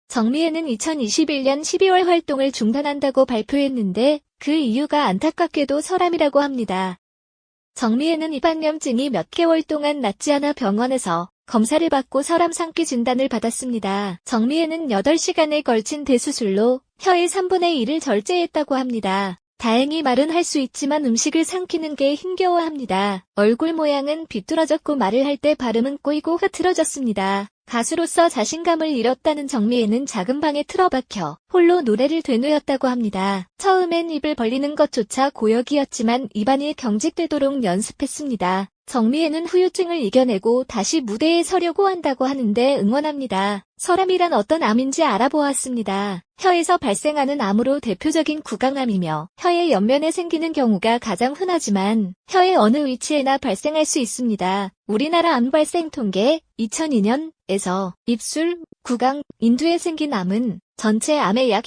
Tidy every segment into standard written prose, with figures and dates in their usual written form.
정미애는 2021년 12월 활동을 중단한다고 발표했는데 그 이유가 안타깝게도 설암이라고 합니다. 정미애는 입안염증이 몇 개월 동안 낫지 않아 병원에서 검사를 받고 설암 상기 진단을 받았습니다. 정미애는 8시간에 걸친 대수술로 혀의 3분의 1을 절제했다고 합니다. 다행히 말은 할 수 있지만 음식을 삼키는 게 힘겨워합니다. 얼굴 모양은 비뚤어졌고 말을 할 때 발음은 꼬이고 흐트러졌습니다. 가수로서 자신감을 잃었다는 정미애는 작은 방에 틀어박혀 홀로 노래를 되뇌었다고 합니다. 처음엔 입을 벌리는 것조차 고역이었지만 입안이 경직되도록 연습했습니다. 정미애는 후유증을 이겨내고 다시 무대에 서려고 한다고 하는데 응원합니다. 설암이란 어떤 암인지 알아보았습니다. 혀에서 발생하는 암으로 대표적인 구강암이며 혀의 옆면에 생기는 경우가 가장 흔하지만 혀의 어느 위치에나 발생할 수 있습니다. 우리나라 암 발생 통계 2002년에서 입술, 구강, 인두에 생긴 암은 전체 암의 약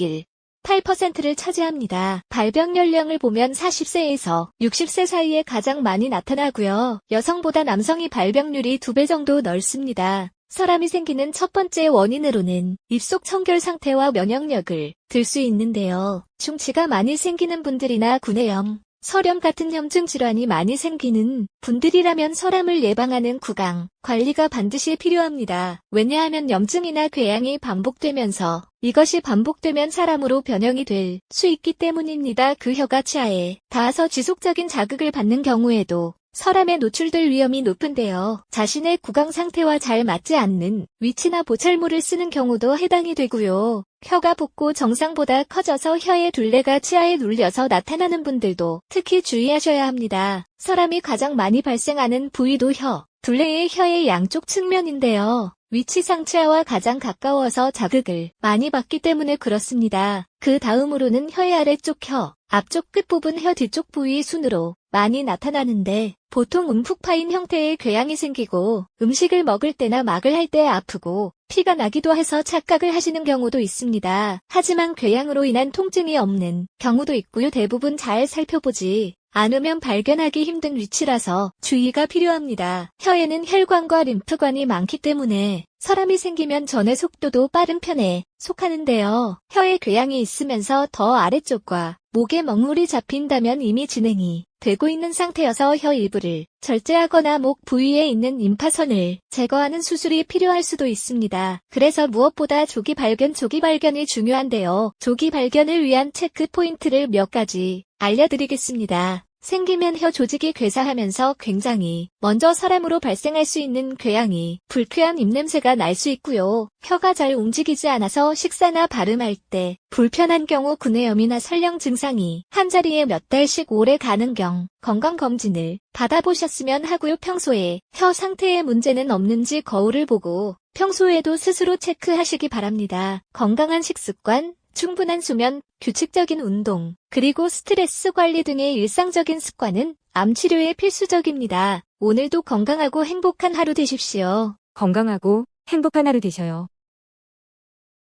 8%를 차지합니다. 발병 연령을 보면 40세에서 60세 사이에 가장 많이 나타나고요. 여성보다 남성이 발병률이 2배 정도 넓습니다. 설암이 생기는 첫 번째 원인으로는 입속 청결 상태와 면역력을 들 수 있는데요. 충치가 많이 생기는 분들이나 구내염, 설염 같은 염증 질환이 많이 생기는 분들이라면 설암을 예방하는 구강 관리가 반드시 필요합니다. 왜냐하면 염증이나 궤양이 반복되면서 이것이 반복되면 사람으로 변형이 될 수 있기 때문입니다. 그 혀가 치아에 닿아서 지속적인 자극을 받는 경우에도 설암에 노출될 위험이 높은데요. 자신의 구강 상태와 잘 맞지 않는 위치나 보철물을 쓰는 경우도 해당이 되고요. 혀가 붓고 정상보다 커져서 혀의 둘레가 치아에 눌려서 나타나는 분들도 특히 주의하셔야 합니다. 설암이 가장 많이 발생하는 부위도 혀, 둘레의 혀의 양쪽 측면인데요. 위치상 치아와 가장 가까워서 자극을 많이 받기 때문에 그렇습니다. 그 다음으로는 혀의 아래쪽 혀, 앞쪽 끝부분 혀 뒤쪽 부위 순으로 많이 나타나는데 보통 움푹 파인 형태의 궤양이 생기고 음식을 먹을 때나 막을 할 때 아프고 피가 나기도 해서 착각을 하시는 경우도 있습니다. 하지만 궤양으로 인한 통증이 없는 경우도 있고요. 대부분 잘 살펴보지 않으면 발견하기 힘든 위치라서 주의가 필요합니다. 혀에는 혈관과 림프관이 많기 때문에 설암이 생기면 전의 속도도 빠른 편에 속하는데요. 혀에 궤양이 있으면서 더 아래쪽과 목에 먹물이 잡힌다면 이미 진행이 되고 있는 상태여서 혀 일부를 절제하거나 목 부위에 있는 임파선을 제거하는 수술이 필요할 수도 있습니다. 그래서 무엇보다 조기 발견이 중요한데요. 조기 발견을 위한 체크 포인트를 몇 가지 알려드리겠습니다. 생기면 혀 조직이 괴사하면서 굉장히 먼저 사람으로 발생할 수 있는 궤양이 불쾌한 입냄새가 날 수 있고요. 혀가 잘 움직이지 않아서 식사나 발음할 때 불편한 경우 구내염이나 설령 증상이 한자리에 몇 달씩 오래 가는 경 건강검진을 받아보셨으면 하고요. 평소에 혀 상태에 문제는 없는지 거울을 보고 평소에도 스스로 체크하시기 바랍니다. 건강한 식습관, 충분한 수면, 규칙적인 운동, 그리고 스트레스 관리 등의 일상적인 습관은 암 치료에 필수적입니다. 오늘도 건강하고 행복한 하루 되십시오. 건강하고 행복한 하루 되셔요.